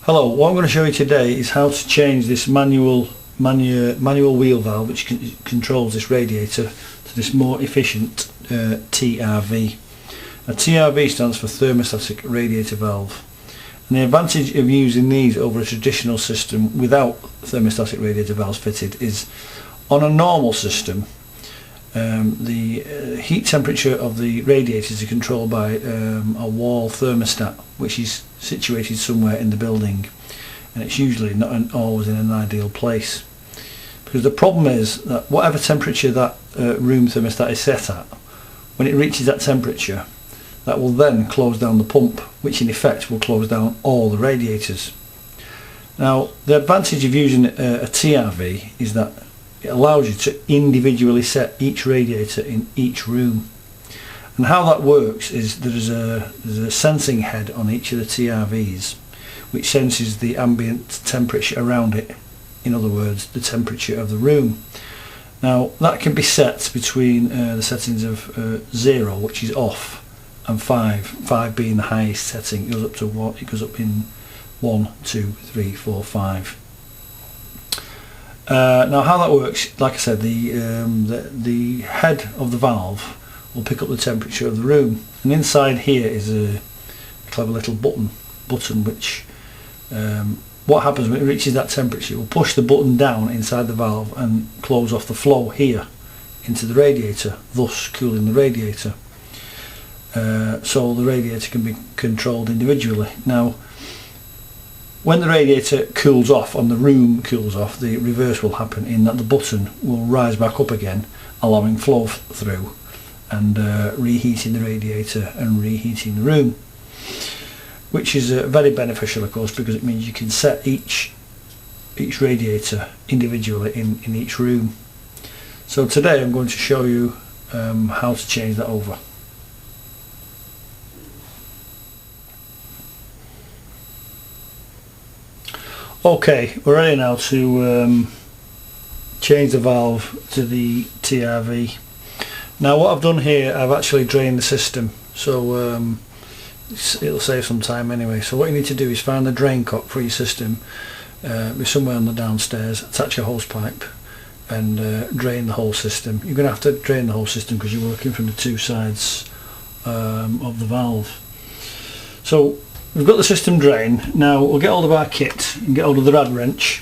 Hello, what I'm going to show you today is how to change this manual wheel valve which controls this radiator to this more efficient TRV. A TRV stands for Thermostatic Radiator Valve, and the advantage of using these over a traditional system without thermostatic radiator valves fitted is, on a normal system, the heat temperature of the radiators are controlled by a wall thermostat which is situated somewhere in the building, and it's usually not always in an ideal place, because the problem is that whatever temperature that room thermostat is set at, when it reaches that temperature, that will then close down the pump, which in effect will close down all the radiators. Now, the advantage of using a TRV is that it allows you to individually set each radiator in each room. And how that works is there's a sensing head on each of the TRVs which senses the ambient temperature around it, in other words the temperature of the room. Now that can be set between the settings of 0, which is off, and 5 being the highest setting. It goes up to 1, it goes up in 1, 2, 3, 4, 5. Now how that works, like I said, the head of the valve will pick up the temperature of the room, and inside here is a clever little button which what happens when it reaches that temperature, it will push the button down inside the valve and close off the flow here into the radiator, thus cooling the radiator. So the radiator can be controlled individually. Now when the radiator cools off and the room cools off, the reverse will happen, in that the button will rise back up again, allowing flow through and reheating the radiator and reheating the room, which is very beneficial, of course, because it means you can set each radiator individually in each room. So today I'm going to show you how to change that over. Okay, we're ready now to change the valve to the TRV. Now what I've done here, I've actually drained the system, so it'll save some time anyway. So what you need to do is find the drain cock for your system, be somewhere on the downstairs, attach a hose pipe and drain the whole system. You're going to have to drain the whole system because you're working from the two sides of the valve. So we've got the system drained. Now we'll get hold of our kit and get hold of the rad wrench,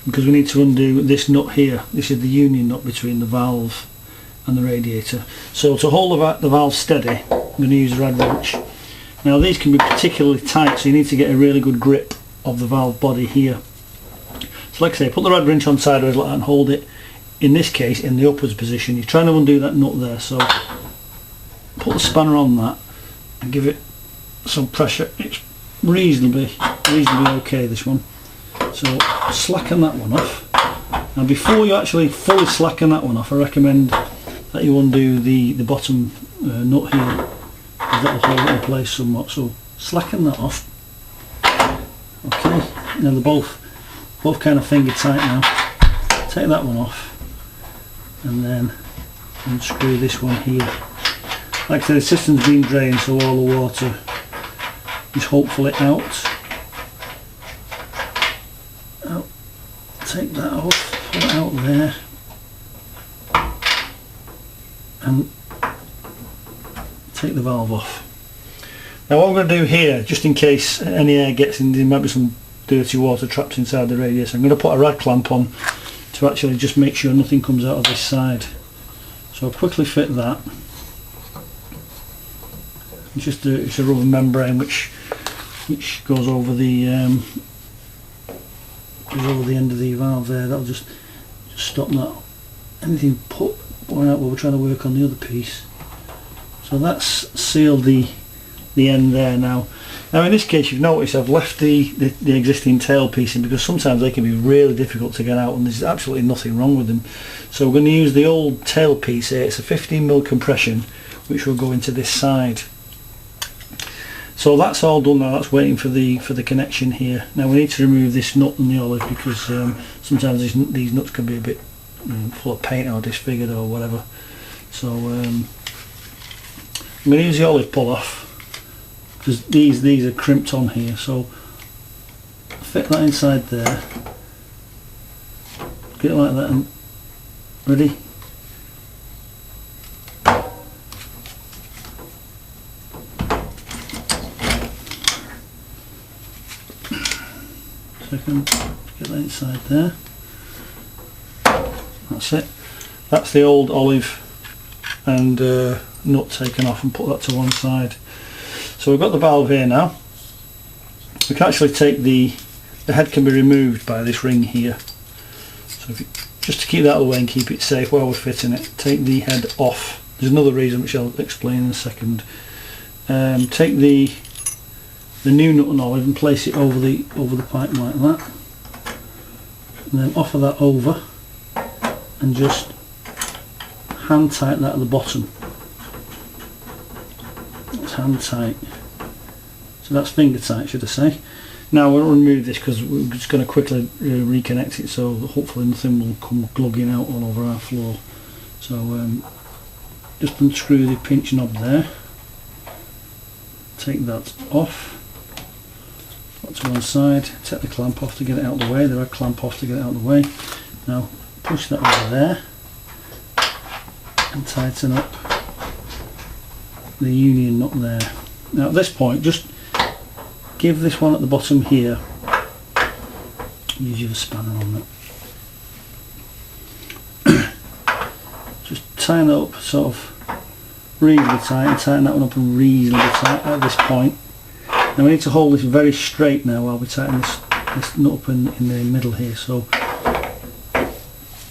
because we need to undo this nut here. This is the union nut between the valve and the radiator. So to hold the valve steady, I'm going to use a rad wrench. Now these can be particularly tight, so you need to get a really good grip of the valve body here. So like I say, put the rad wrench on sideways like that and hold it, in this case, in the upwards position. You're trying to undo that nut there, so put the spanner on that and give it some pressure. It's reasonably okay, this one. So slacken that one off. Now before you actually fully slacken that one off, I recommend that you undo the bottom nut here, that will hold it in place somewhat. So slacken that off. Okay, now they're both kind of finger tight now. Take that one off and then unscrew this one here. Like I said, the system's been drained, so all the water is hopefully out. Oh, take that off, put it out there, and take the valve off. Now what I'm going to do here, just in case any air gets in, there might be some dirty water trapped inside the radiator, I'm going to put a rad clamp on to actually just make sure nothing comes out of this side. So I'll quickly fit that. It's a rubber membrane which goes over the end of the valve there. That'll just stop that anything pouring out while we're trying to work on the other piece. So that's sealed the end there now. Now in this case, you've noticed I've left the existing tail piece in, because sometimes they can be really difficult to get out and there's absolutely nothing wrong with them. So we're going to use the old tail piece here. It's a 15mm compression which will go into this side. So that's all done now. That's waiting for the connection here. Now we need to remove this nut and the olive, because sometimes these nuts can be a bit full of paint or disfigured or whatever. So I'm going to use the olive pull off, because these are crimped on here. So fit that inside there, get it like that, and ready. Second, get that inside there. That's it. That's the old olive and nut taken off, and put that to one side. So we've got the valve here now. We can actually take the head can be removed by this ring here. So if you, just to keep that away and keep it safe while we're fitting it, take the head off. There's another reason which I'll explain in a second. Take the new nut and olive and place it over the pipe like that, and then offer that over and just hand tight that at the bottom. It's hand tight. So that's finger tight, should I say. Now we'll remove this because we're just going to quickly reconnect it, so hopefully nothing will come glugging out all over our floor. So just unscrew the pinch knob there, take that off, put to one side, take the clamp off to get it out of the way, the red clamp off to get it out of the way. Now push that over there and tighten up the union nut there. Now at this point, just give this one at the bottom here, use your spanner on that, just tighten it up sort of reasonably tight, and tighten that one up and reasonably tight at this point. Now we need to hold this very straight now while we tighten this nut up in the middle here. So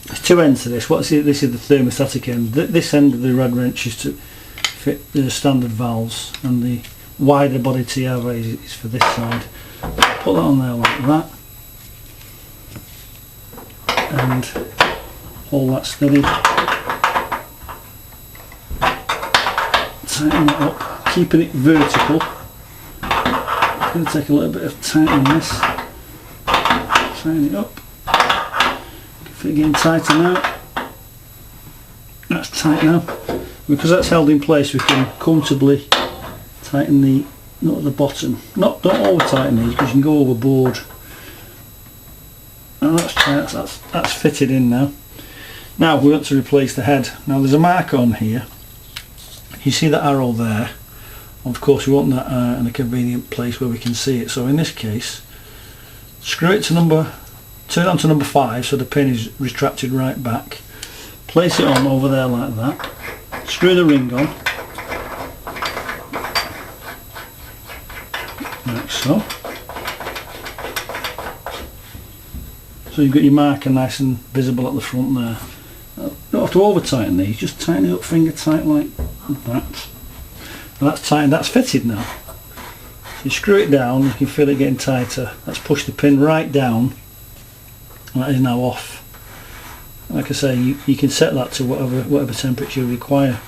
there's two ends to this. This is the thermostatic end. This end of the rad wrench is to fit the standard valves, and the wider body TRV is for this side. Put that on there like that, and hold that steady. Tighten that up, keeping it vertical. It's going to take a little bit of tightening this. Tighten it up. If it's getting tighter now. That's tight now. Because that's held in place, we can comfortably tighten the nut at the bottom. Don't over tighten these because you can go overboard. And that's tight. That's fitted in now. Now we want to replace the head. Now there's a mark on here. You see that arrow there. Of course we want that in a convenient place where we can see it. So in this case, screw it to turn it on to number 5 so the pin is retracted right back. Place it on over there like that. Screw the ring on. Like so. So you've got your marker nice and visible at the front there. You don't have to over tighten these, just tighten it up finger tight like that. And that's tightened, that's fitted now. So you screw it down, you can feel it getting tighter. Let's push the pin right down, and that is now off. Like I say, you can set that to whatever temperature you require.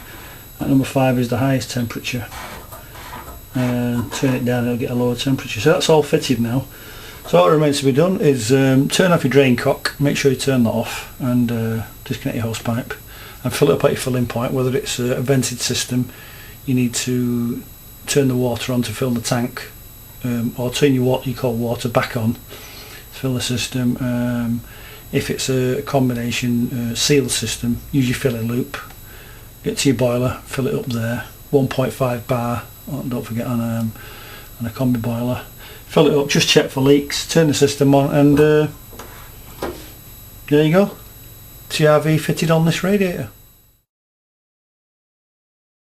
That number 5 is the highest temperature. Turn it down, it'll get a lower temperature. So that's all fitted now. So what remains to be done is turn off your drain cock, make sure you turn that off, and disconnect your hose pipe and fill it up at your filling point. Whether it's a vented system, you need to turn the water on to fill the tank, or turn your what you call water back on to fill the system. If it's a combination seal system, use your filling loop, get to your boiler, fill it up there, 1.5 bar, don't forget on a combi boiler, fill it up, just check for leaks, turn the system on, and there you go, TRV fitted on this radiator.